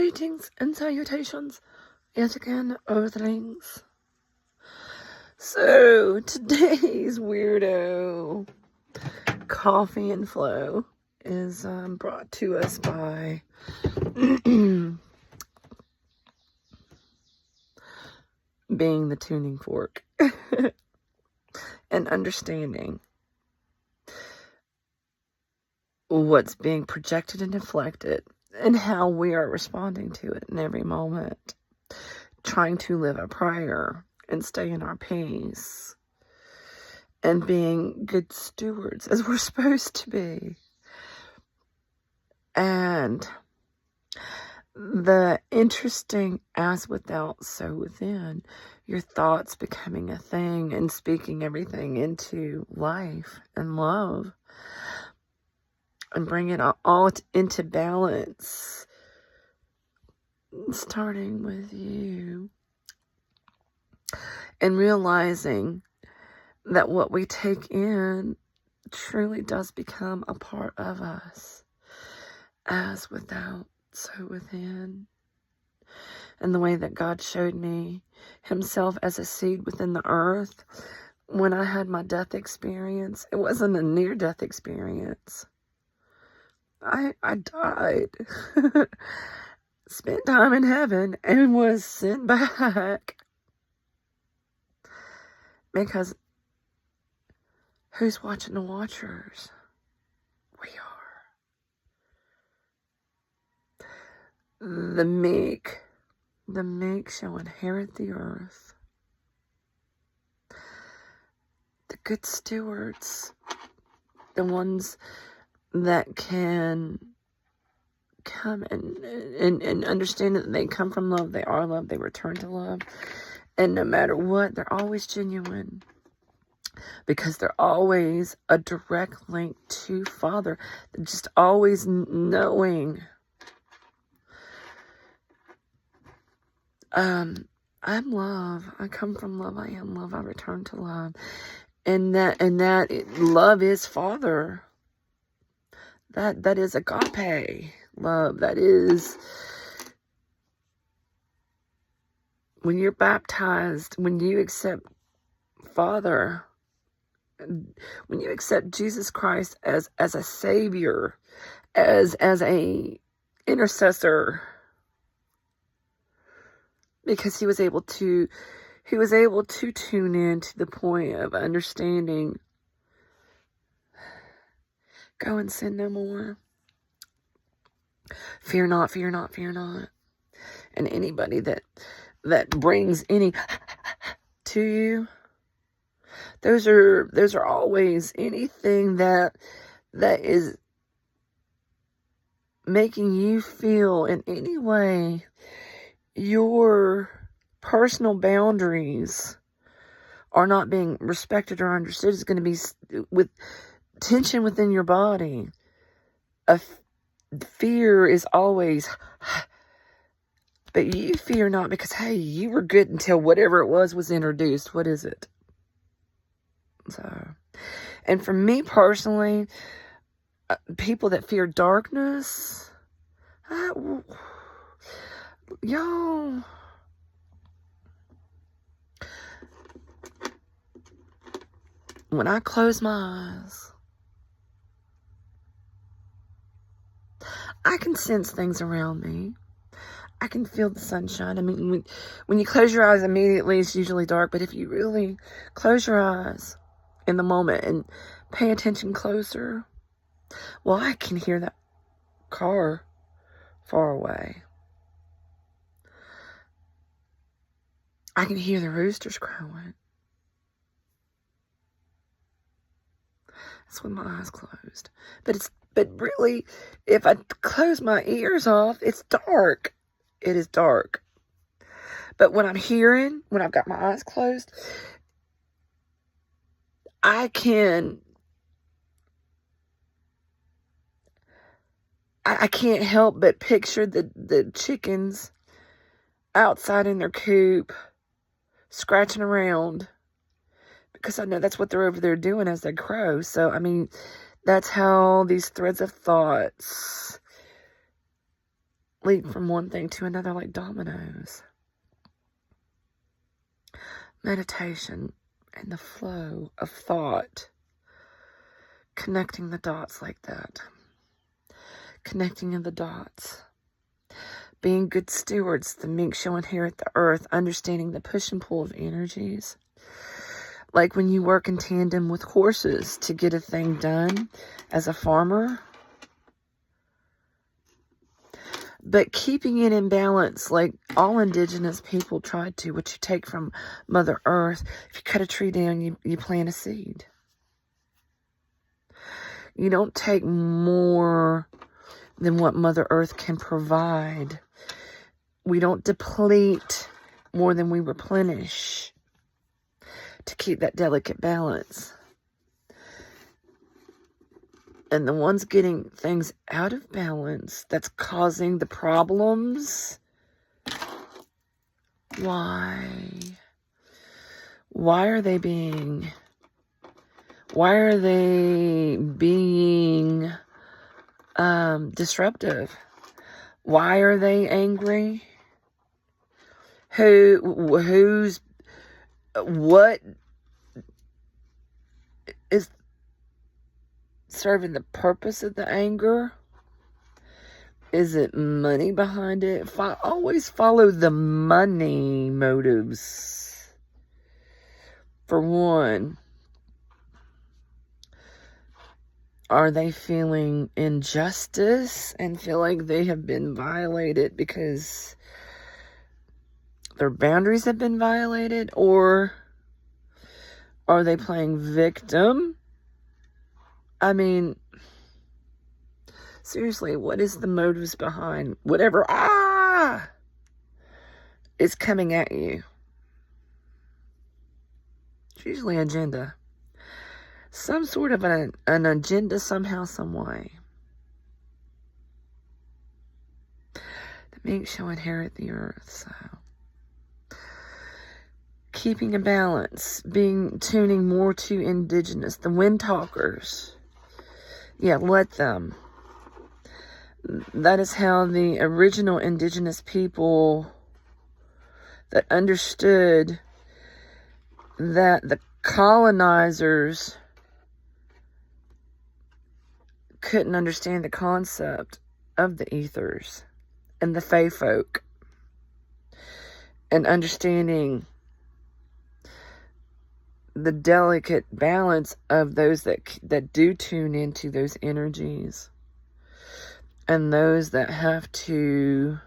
Greetings and salutations yet again, Earthlings. So, today's weirdo coffee and flow is brought to us by being the tuning fork and understanding what's being projected and deflected and how we are responding to it in every moment, trying to live a prayer and stay in our peace and being good stewards as we're supposed to be. And the interesting as without, so within, your thoughts becoming a thing and speaking everything into life and love and bringing it all into balance, starting with you, and realizing that what we take in truly does become a part of us, as without, so within. And the way that God showed me himself as a seed within the earth when I had my death experience, it wasn't a near-death experience. I died, spent time in heaven, and was sent back. Because who's watching the watchers? We are. The meek shall inherit the earth. The good stewards, the ones that can come and understand that they come from love, they are love, they return to love. And no matter what, they're always genuine. Because they're always a direct link to Father. They're just always knowing. I'm love. I come from love. I am love. I return to love. And love is Father. That is agape love. That is when you're baptized, when you accept Father, when you accept Jesus Christ as a Savior, as a intercessor, because he was able to tune in to the point of understanding. Go and sin no more. Fear not, fear not, fear not. And anybody that brings any to you, those are always anything that is making you feel in any way your personal boundaries are not being respected or understood. Is going to be with tension within your body. Fear is always, but you fear not because, hey, you were good until whatever it was introduced. What is it? So, and for me personally, people that fear darkness, y'all, when I close my eyes, I can sense things around me. I can feel the sunshine. I mean, when you close your eyes immediately, it's usually dark. But if you really close your eyes in the moment and pay attention closer, well, I can hear that car far away. I can hear the roosters crowing. That's with my eyes closed. But really, if I close my ears off, it's dark. It is dark. But when I'm hearing, when I've got my eyes closed, I can't help but picture the chickens outside in their coop, scratching around. Because I know that's what they're over there doing as they crow. So, I mean, that's how these threads of thoughts leap from one thing to another like dominoes. Meditation and the flow of thought, connecting the dots like that. Connecting of the dots. Being good stewards, the Meek shall inherit the earth, understanding the push and pull of energies. Like when you work in tandem with horses to get a thing done as a farmer. But keeping it in balance, like all indigenous people tried to, what you take from Mother Earth. If you cut a tree down, you plant a seed. You don't take more than what Mother Earth can provide. We don't deplete more than we replenish to keep that delicate balance. And the ones getting things out of balance, that's causing the problems. Why? Why are they being disruptive? Why are they angry? What is serving the purpose of the anger? Is it money behind it? Always follow the money motives. For one, are they feeling injustice and feel like they have been violated because their boundaries have been violated? Or are they playing victim? I mean, seriously, what is the motives behind whatever is coming at you? It's usually agenda. Some sort of an agenda somehow, some way. The Meek shall inherit the earth, so. Keeping a balance, tuning more to indigenous, the wind talkers. Yeah, let them. That is how the original indigenous people that understood that the colonizers couldn't understand the concept of the ethers and the fae folk, and understanding the delicate balance of those that do tune into those energies, and those that have to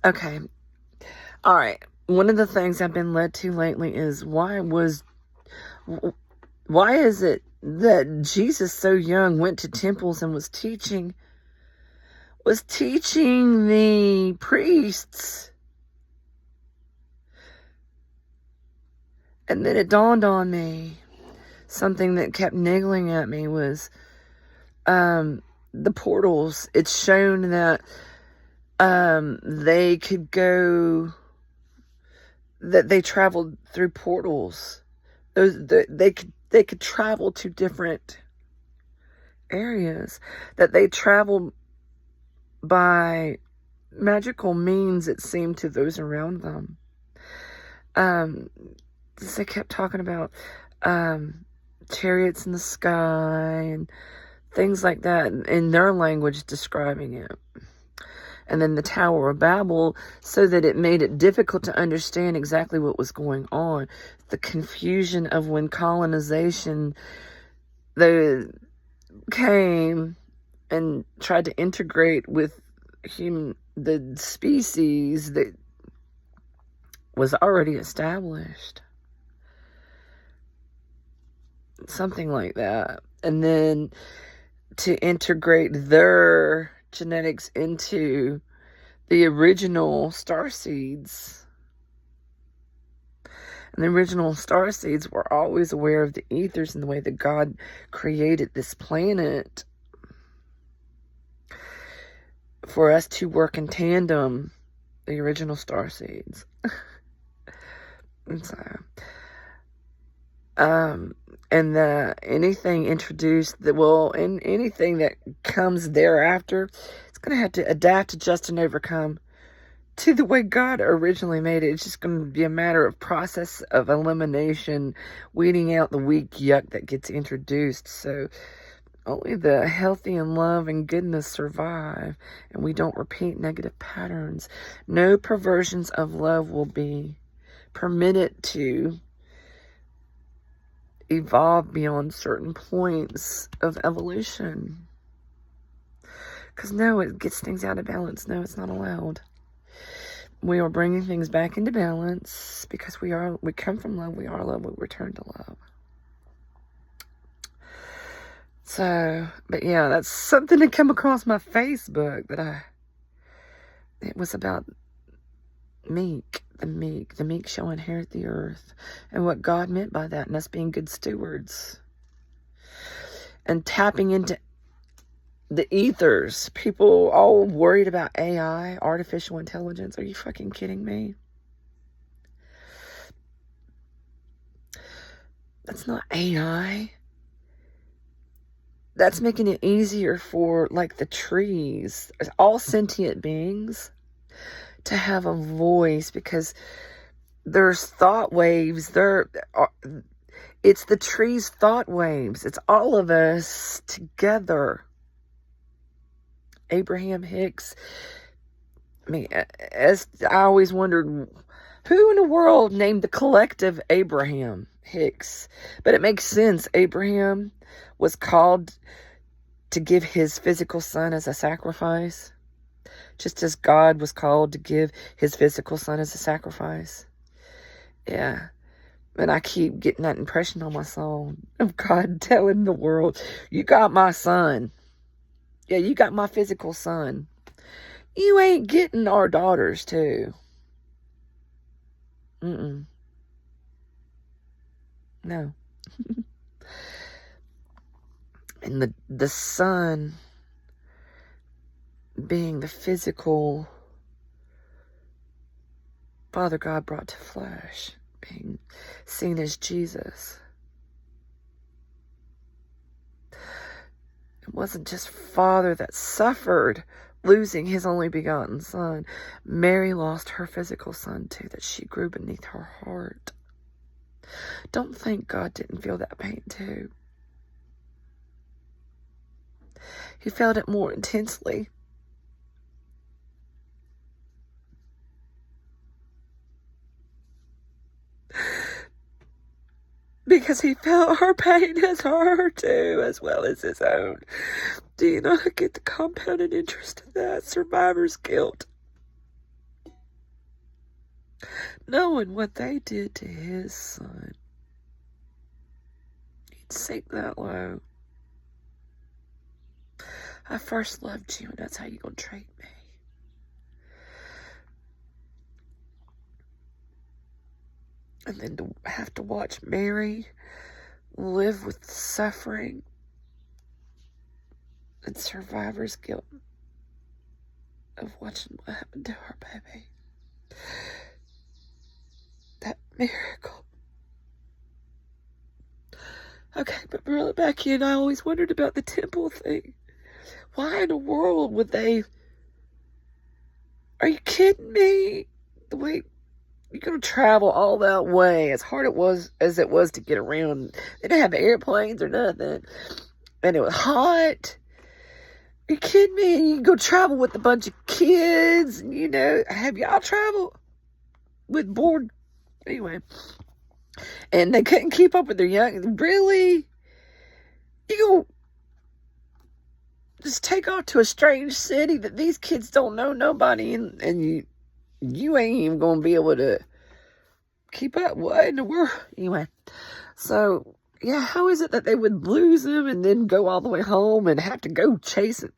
okay, all right. One of the things I've been led to lately is why is it that Jesus so young went to temples and was teaching the priests? And then it dawned on me, something that kept niggling at me was the portals. It's shown that they could go, that they traveled through portals. They could travel to different areas, that they traveled by magical means, it seemed, to those around them. They kept talking about chariots in the sky and things like that in their language, describing it. And then the Tower of Babel, so that it made it difficult to understand exactly what was going on. The confusion of when colonization came and tried to integrate with the species that was already established. Something like that. And then to integrate their genetics into the original star seeds. And the original star seeds were always aware of the ethers and the way that God created this planet for us to work in tandem, the original star seeds. And so, And anything introduced that will, and anything that comes thereafter, it's going to have to adapt, adjust, and overcome to the way God originally made it. It's just going to be a matter of process of elimination, weeding out the weak yuck that gets introduced. So only the healthy and love and goodness survive, and we don't repeat negative patterns. No perversions of love will be permitted to evolve beyond certain points of evolution. Because no, it gets things out of balance. No, it's not allowed. We are bringing things back into balance because we come from love, we are love, we return to love. So, but yeah, that's something that came across my Facebook it was about Meek, the meek shall inherit the earth, and what God meant by that, and us being good stewards. And tapping into the ethers. People all worried about AI, artificial intelligence. Are you fucking kidding me? That's not AI. That's making it easier for, like, the trees, all sentient beings, to have a voice, because there's thought waves. It's the trees' thought waves. It's all of us together. Abraham Hicks. I mean, as I always wondered, who in the world named the collective Abraham Hicks? But it makes sense. Abraham was called to give his physical son as a sacrifice, just as God was called to give his physical son as a sacrifice. Yeah. And I keep getting that impression on my soul of God telling the world, you got my son. Yeah, you got my physical son. You ain't getting our daughters too. No. And the son being the physical Father God brought to flesh, being seen as Jesus. It wasn't just Father that suffered losing his only begotten son. Mary lost her physical son too, that she grew beneath her heart. Don't think God didn't feel that pain too. He felt it more intensely. Because he felt her pain as her too, as well as his own. Do you not get the compounded interest of that? Survivor's guilt. Knowing what they did to his son. He'd sink that low. I first loved you, and that's how you're going to treat me. And then to have to watch Mary live with suffering and survivor's guilt of watching what happened to her baby. That miracle. Okay, but really back in, I always wondered about the temple thing. Why in the world would they... Are you kidding me? The way... You're going to travel all that way, as hard as it was to get around. They didn't have airplanes or nothing. And it was hot. Are you kidding me? And you can go travel with a bunch of kids. You know, have y'all traveled with board? Anyway. And they couldn't keep up with their young. Really? You go just take off to a strange city that these kids don't know nobody, and you ain't even going to be able to keep up. What in the world? Anyway, so, yeah, how is it that they would lose him and then go all the way home and have to go chase it?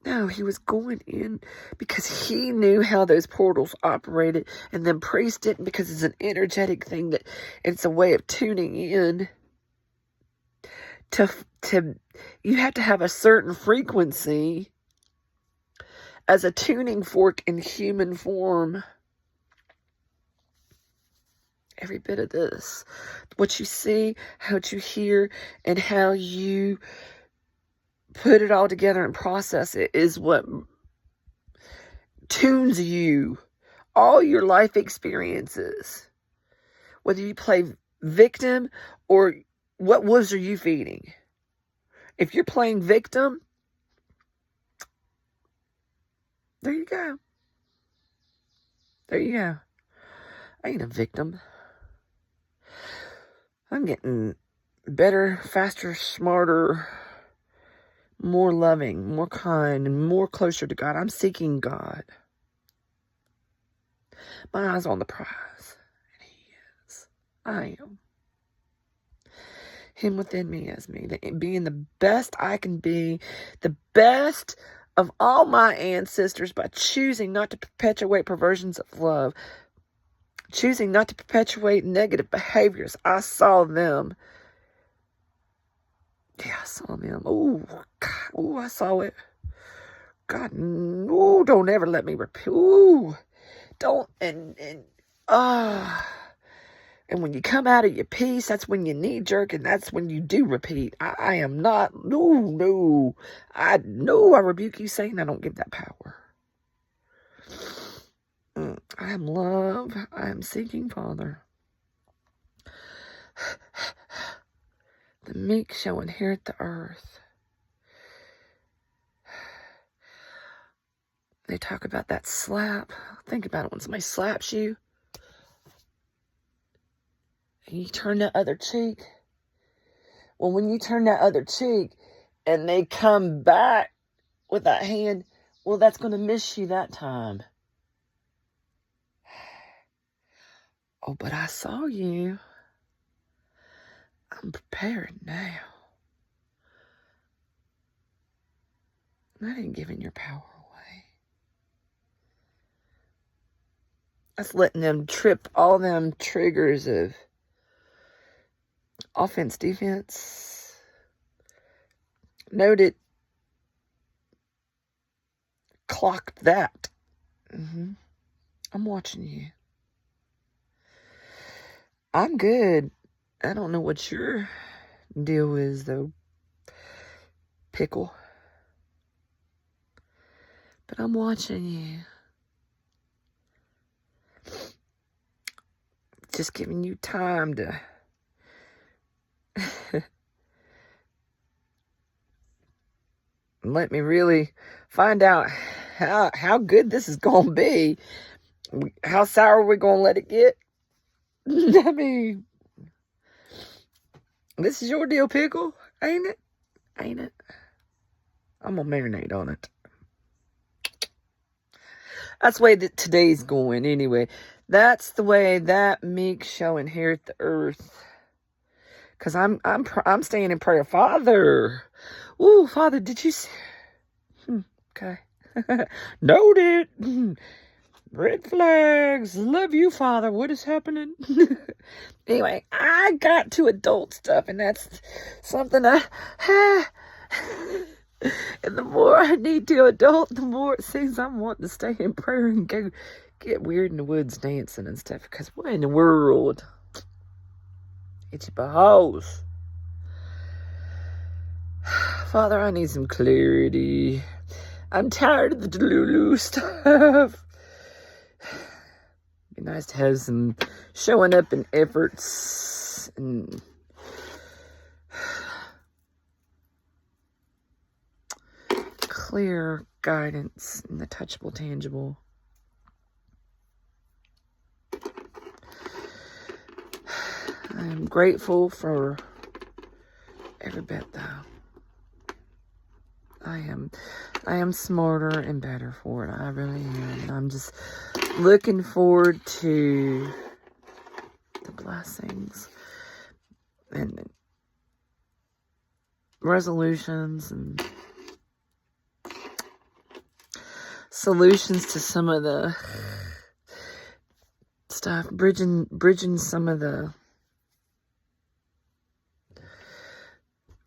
No, he was going in because he knew how those portals operated, and then Priest didn't, because it's an energetic thing, that it's a way of tuning in to you have to have a certain frequency as a tuning fork in human form. Every bit of this. What you see, how you hear, and how you put it all together and process it is what tunes you. All your life experiences. Whether you play victim or what wolves are you feeding? If you're playing victim, there you go. There you go. I ain't a victim. I'm getting better, faster, smarter, more loving, more kind, and more closer to God. I'm seeking God. My eyes on the prize. And He is. I am. Him within me as me. Being the best I can be. The best of all my ancestors by choosing not to perpetuate perversions of love. Choosing not to perpetuate negative behaviors. I saw them. Yeah, I saw them. Oh, God. Oh, I saw it. God, no, don't ever let me repeat. Ooh, don't, and when you come out of your peace, that's when you knee jerk, and that's when you do repeat. I am not, no, I rebuke you, Satan. I don't give that power. I am love. I am seeking Father. The meek shall inherit the earth. They talk about that slap. Think about it when somebody slaps you. And you turn that other cheek. Well, when you turn that other cheek and they come back with that hand, well, that's going to miss you that time. Oh, but I saw you. I'm prepared now. I ain't giving your power away. That's letting them trip all them triggers of offense, defense. Noted. Clocked that. I'm watching you. I'm good. I don't know what your deal is, though, Pickle. But I'm watching you. Just giving you time to let me really find out how good this is going to be. How sour we're going to let it get. I mean, this is your deal, Pickle, ain't it? Ain't it? I'm going to marinate on it. That's the way that today's going, anyway. That's the way that meek shall inherit the earth. Because I'm staying in prayer. Father. Ooh, Father, did you see? Okay. Noted. Red flags. Love you, Father. What is happening? Anyway, I got to adult stuff, and that's something and the more I need to adult, the more it seems I'm wanting to stay in prayer and go get weird in the woods dancing and stuff. Because what in the world? It's a house. Father, I need some clarity. I'm tired of the Delulu stuff. Be nice to have some showing up in efforts and clear guidance in the touchable, tangible. I'm grateful for every bit, though. I am smarter and better for it. I really am. And I'm just looking forward to the blessings and resolutions and solutions to some of the stuff, bridging some of the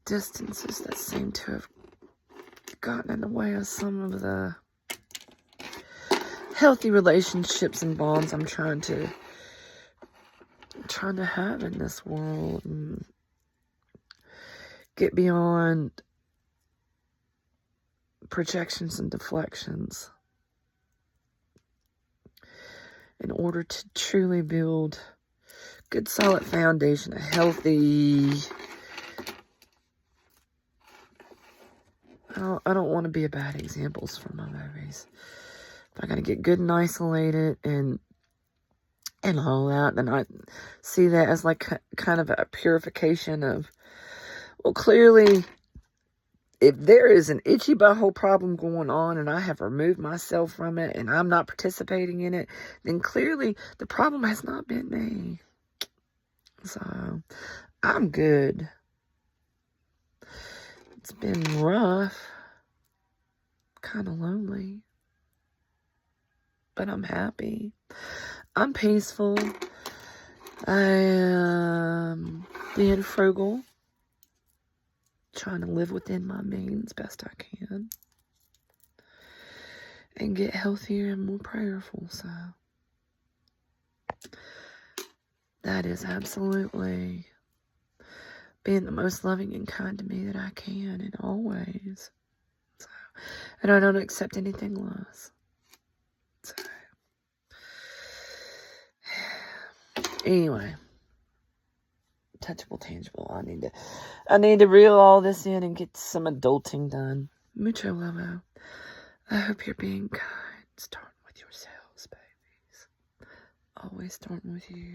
distances that seem to have gotten in the way of some of the healthy relationships and bonds I'm trying to trying to have in this world and get beyond projections and deflections in order to truly build good solid foundation, a healthy, I don't want to be a bad examples for my babies. If I gotta get good and isolated and all that, then I see that as like kind of a purification of, well, clearly, if there is an itchy butthole problem going on and I have removed myself from it and I'm not participating in it, then clearly the problem has not been me. So, I'm good. It's been rough. Kind of lonely. But I'm happy. I'm peaceful. I am being frugal. Trying to live within my means best I can. And get healthier and more prayerful. So, that is absolutely being the most loving and kind to me that I can in all ways. So, and I don't accept anything less. So, anyway, touchable, tangible. I need to reel all this in and get some adulting done. Mucho love. I hope you're being kind. Starting with yourselves, babies. Always starting with you.